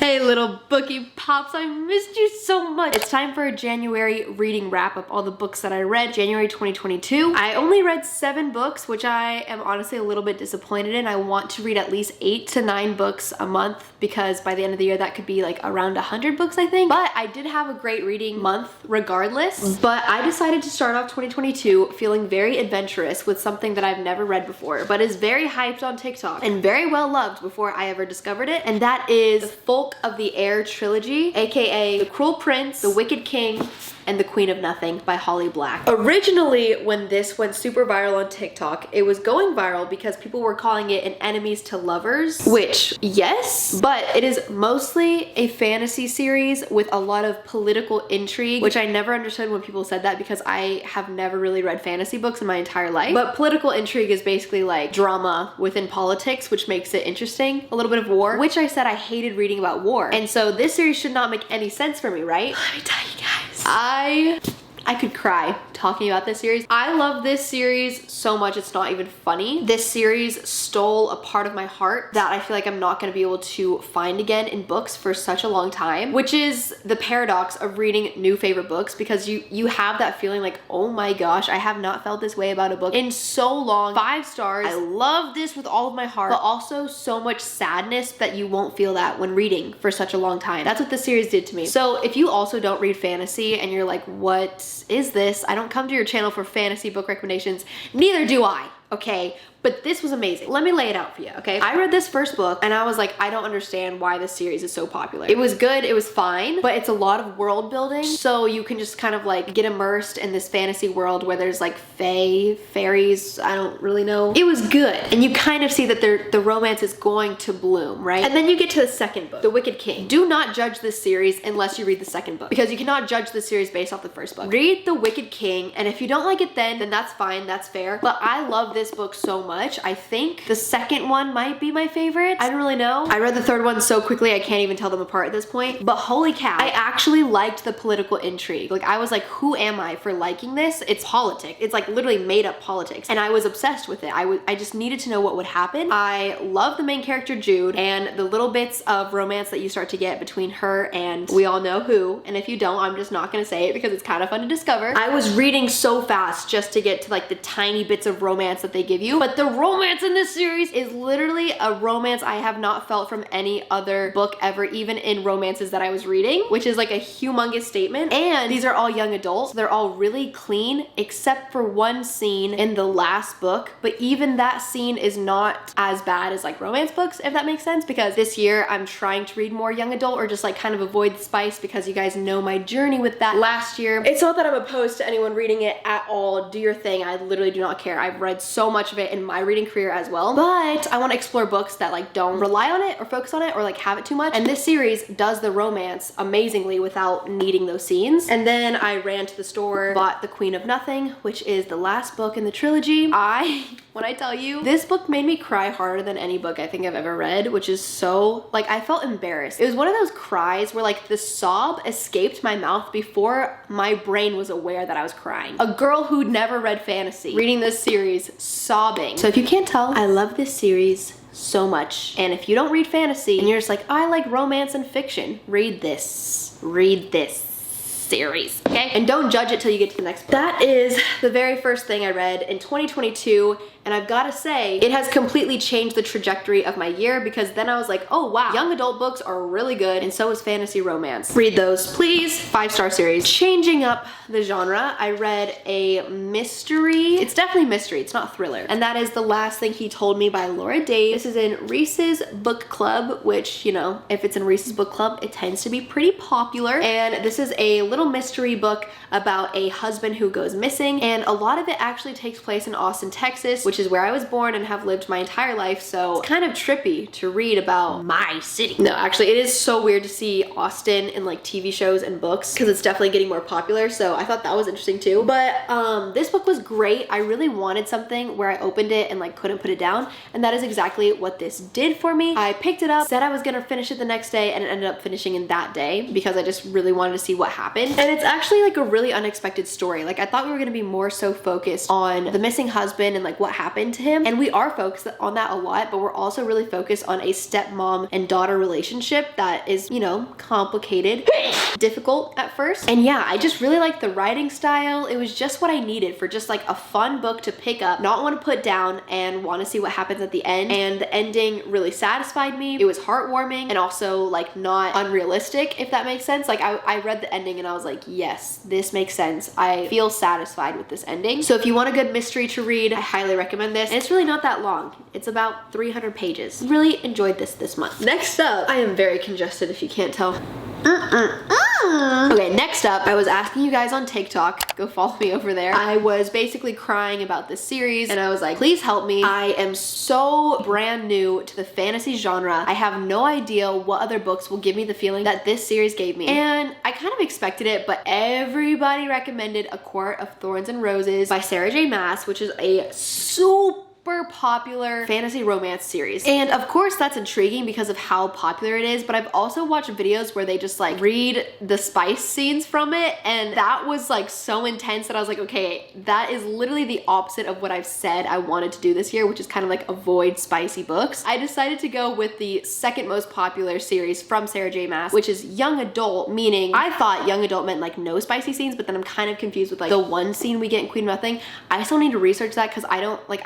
Hey little bookie pops, I missed you so much. It's time for a January reading wrap up, all the books that I read January 2022. I only read 7 books, which I am honestly a little bit disappointed in. I want to read at least 8 to 9 books a month because by the end of the year that could be like around 100 books I think. But I did have a great reading month regardless. But I decided to start off 2022 feeling very adventurous with something that I've never read before, but is very hyped on TikTok and very well loved before I ever discovered it. And that is the Folk of the Heir trilogy, aka The Cruel Prince, The Wicked King, and The Queen of Nothing by Holly Black. Originally, when this went super viral on TikTok, it was going viral because people were calling it an enemies to lovers, which, yes, but it is mostly a fantasy series with a lot of political intrigue, which I never understood when people said that because I have never really read fantasy books in my entire life. But political intrigue is basically like drama within politics, which makes it interesting. A little bit of war, which I said I hated reading about war. And so this series should not make any sense for me, right? Let me tell you guys. I could cry talking about this series. I love this series so much it's not even funny. This series stole a part of my heart that I feel like I'm not gonna be able to find again in books for such a long time, which is the paradox of reading new favorite books, because you have that feeling like, oh my gosh, I have not felt this way about a book in so long. 5 stars. I love this with all of my heart, but also so much sadness that you won't feel that when reading for such a long time. That's what this series did to me. So if you also don't read fantasy and you're like, what is this? I don't come to your channel for fantasy book recommendations. Neither do I, okay? But this was amazing. Let me lay it out for you, okay? I read this first book and I was like, I don't understand why this series is so popular. It was good, it was fine, but it's a lot of world building. So you can just kind of like get immersed in this fantasy world where there's like fairies, I don't really know. It was good. And you kind of see that the romance is going to bloom, right? And then you get to the second book, The Wicked King. Do not judge this series unless you read the second book, because you cannot judge the series based off the first book. Read The Wicked King, and if you don't like it then that's fine, that's fair. But I love this book so much. I think the second one might be my favorite. I don't really know. I read the third one so quickly I can't even tell them apart at this point. But holy cow, I actually liked the political intrigue. Like I was like, who am I for liking this? It's politics. It's like literally made up politics. And I was obsessed with it. I just needed to know what would happen. I love the main character Jude and the little bits of romance that you start to get between her and we all know who. And if you don't, I'm just not gonna say it because it's kind of fun to discover. I was reading so fast just to get to like the tiny bits of romance that they give you. But the romance in this series is literally a romance I have not felt from any other book ever, even in romances that I was reading, which is like a humongous statement. And these are all young adults. They're all really clean except for one scene in the last book. But even that scene is not as bad as like romance books, if that makes sense, because this year I'm trying to read more young adult or just like kind of avoid the spice because you guys know my journey with that last year. It's not that I'm opposed to anyone reading it at all. Do your thing. I literally do not care. I've read so much of it in my reading career as well, but I want to explore books that like don't rely on it or focus on it or like have it too much, and this series does the romance amazingly without needing those scenes. And then I ran to the store, bought The Queen of Nothing, which is the last book in the trilogy. When I tell you, this book made me cry harder than any book I think I've ever read, which is so, like, I felt embarrassed. It was one of those cries where like the sob escaped my mouth before my brain was aware that I was crying. A girl who'd never read fantasy reading this series sobbing. So if you can't tell, I love this series so much. And if you don't read fantasy and you're just like, I like romance and fiction, read this. Read this series, okay? And don't judge it till you get to the next book. That is the very first thing I read in 2022, and I've gotta say, it has completely changed the trajectory of my year because then I was like, oh wow, young adult books are really good, and so is fantasy romance. Read those, please. 5-star series. Changing up the genre, I read a mystery. It's definitely mystery, it's not thriller. And that is The Last Thing He Told Me by Laura Dave. This is in Reese's Book Club, which, you know, if it's in Reese's Book Club, it tends to be pretty popular. And this is a little mystery book about a husband who goes missing, and a lot of it actually takes place in Austin, Texas, which is where I was born and have lived my entire life, so it's kind of trippy to read about my city. No, actually, it is so weird to see Austin in like TV shows and books because it's definitely getting more popular, so I thought that was interesting too. But this book was great. I really wanted something where I opened it and like couldn't put it down, and that is exactly what this did for me. I picked it up, said I was gonna finish it the next day, and it ended up finishing in that day because I just really wanted to see what happened. And it's actually like a really unexpected story. Like I thought we were gonna be more so focused on the missing husband and like what happened happened to him. And we are focused on that a lot, but we're also really focused on a stepmom and daughter relationship that is, you know, complicated, difficult at first. And yeah, I just really like the writing style. It was just what I needed for just like a fun book to pick up, not want to put down, and want to see what happens at the end. And the ending really satisfied me. It was heartwarming and also like not unrealistic, if that makes sense. Like I read the ending and I was like, yes, this makes sense. I feel satisfied with this ending. So if you want a good mystery to read, I highly recommend this. And it's really not that long. It's about 300 pages. Really enjoyed this month. Next up, I am very congested if you can't tell. Okay, next up, I was asking you guys on TikTok, go follow me over there. I was basically crying about this series and I was like, please help me. I am so brand new to the fantasy genre. I have no idea what other books will give me the feeling that this series gave me. And I kind of expected it, but everybody recommended A Court of Thorns and Roses by Sarah J Maas, which is a super popular fantasy romance series. And of course that's intriguing because of how popular it is, but I've also watched videos where they just like read the spice scenes from it, and that was like so intense that I was like, okay, that is literally the opposite of what I've said I wanted to do this year, which is kind of like avoid spicy books. I decided to go with the second most popular series from Sarah J Maas, which is young adult, meaning I thought young adult meant like no spicy scenes, but then I'm kind of confused with like the one scene we get in Queen of Nothing. I still need to research that because I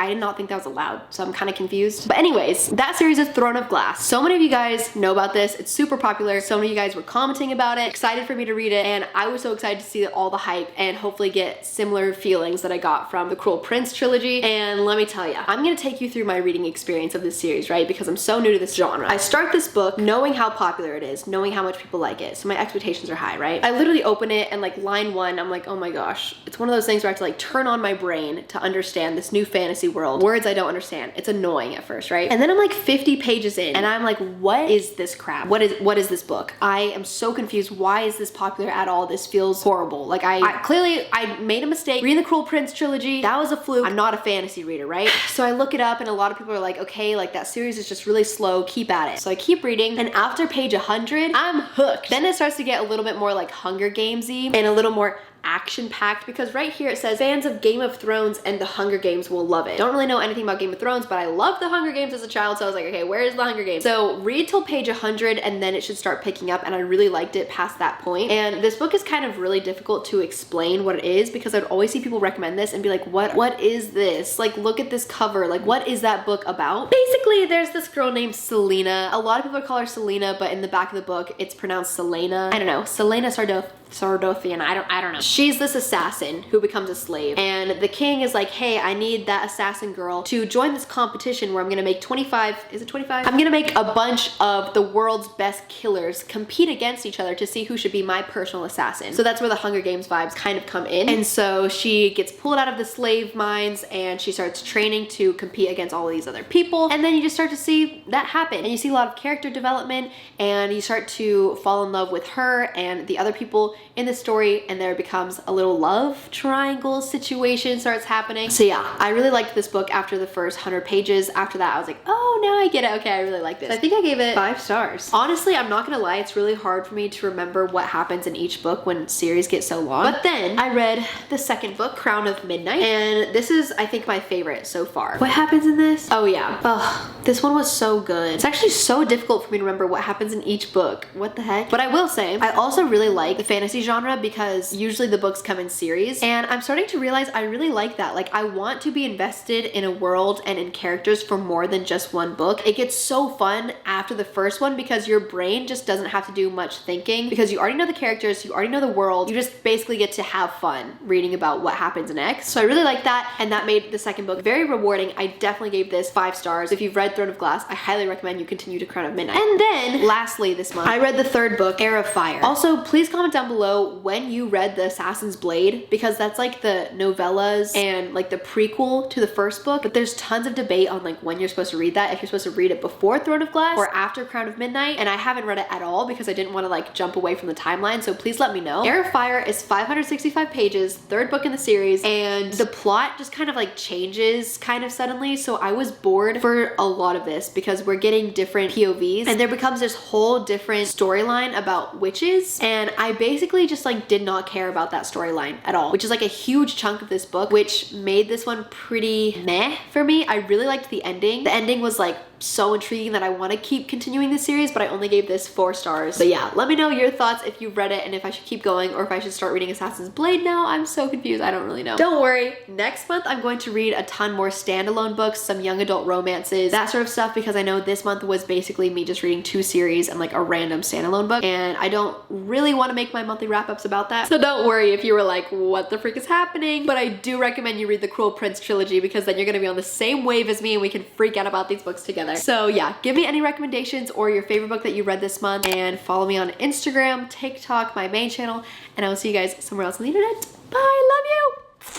did not think that was allowed, so I'm kind of confused. But anyways, that series is Throne of Glass. So many of you guys know about this. It's super popular. So many of you guys were commenting about it, excited for me to read it, and I was so excited to see all the hype and hopefully get similar feelings that I got from the Cruel Prince trilogy. And let me tell you, I'm gonna take you through my reading experience of this series, right? Because I'm so new to this genre. I start this book knowing how popular it is, knowing how much people like it, so my expectations are high, right? I literally open it and like line one, I'm like, oh my gosh, it's one of those things where I have to like turn on my brain to understand this new fantasy world. Words I don't understand. It's annoying at first, right? And then I'm like 50 pages in and I'm like, what is this crap? What is this book? I am so confused. Why is this popular at all? This feels horrible. Like I clearly made a mistake reading the Cruel Prince trilogy. That was a fluke. I'm not a fantasy reader, right? So I look it up and a lot of people are like, okay, like that series is just really slow. Keep at it. So I keep reading, and after page 100, I'm hooked. Then it starts to get a little bit more like Hunger Games-y and a little more action-packed, because right here it says fans of Game of Thrones and the Hunger Games will love it. Don't really know anything about Game of Thrones, but I loved the Hunger Games as a child, so I was like, okay, where is the Hunger Games? So read till page 100 and then it should start picking up, and I really liked it past that point. And this book is kind of really difficult to explain what it is, because I'd always see people recommend this and be like, what is this? Like, look at this cover. Like, what is that book about? Basically, there's this girl named Selena. A lot of people call her Selena, but in the back of the book, it's pronounced Selena. I don't know. Selena Sardothian, I don't know. She's this assassin who becomes a slave, and the king is like, hey, I need that assassin girl to join this competition where I'm gonna make 25, is it 25? I'm gonna make a bunch of the world's best killers compete against each other to see who should be my personal assassin. So that's where the Hunger Games vibes kind of come in. And so she gets pulled out of the slave mines and she starts training to compete against all of these other people, and then you just start to see that happen, and you see a lot of character development, and you start to fall in love with her and the other people in the story, and there becomes a little love triangle situation starts happening. So yeah, I really liked this book after the first 100 pages. After that, I was like, oh, now I get it. Okay, I really like this. So I think I gave it 5 stars. Honestly, I'm not gonna lie, it's really hard for me to remember what happens in each book when series get so long. But then I read the second book, Crown of Midnight, and this is, I think, my favorite so far. What happens in this? Oh yeah. Oh, this one was so good. It's actually so difficult for me to remember what happens in each book. What the heck? But I will say, I also really like the fantasy genre because usually the books come in series, and I'm starting to realize I really like that. Like, I want to be invested in a world and in characters for more than just one book. It gets so fun after the first one because your brain just doesn't have to do much thinking, because you already know the characters, you already know the world, you just basically get to have fun reading about what happens next. So I really like that, and that made the second book very rewarding. I definitely gave this 5 stars. If you've read Throne of Glass, I highly recommend you continue to Crown of Midnight. And then lastly this month, I read the third book, Heir of Fire. Also, please comment down below when you read The Assassin's Blade, because that's like the novellas and like the prequel to the first book, but there's tons of debate on like when you're supposed to read that, if you're supposed to read it before Throne of Glass or after Crown of Midnight, and I haven't read it at all because I didn't want to like jump away from the timeline, so please let me know. Heir of Fire is 565 pages, third book in the series, and the plot just kind of like changes kind of suddenly, so I was bored for a lot of this because we're getting different POVs, and there becomes this whole different storyline about witches, and I basically basically just like did not care about that storyline at all, which is like a huge chunk of this book, which made this one pretty meh for me. I really liked the ending. The ending was like so intriguing that I want to keep continuing the series, but I only gave this 4 stars. But yeah, let me know your thoughts if you've read it and if I should keep going or if I should start reading Assassin's Blade now. I'm so confused. I don't really know. Don't worry. Next month, I'm going to read a ton more standalone books, some young adult romances, that sort of stuff, because I know this month was basically me just reading 2 series and like a random standalone book, and I don't really want to make my monthly wrap-ups about that. So don't worry if you were like, what the freak is happening? But I do recommend you read the Cruel Prince trilogy, because then you're going to be on the same wave as me and we can freak out about these books together. So yeah, give me any recommendations or your favorite book that you read this month, and follow me on Instagram, TikTok, my main channel, and I will see you guys somewhere else on the internet. Bye, love you!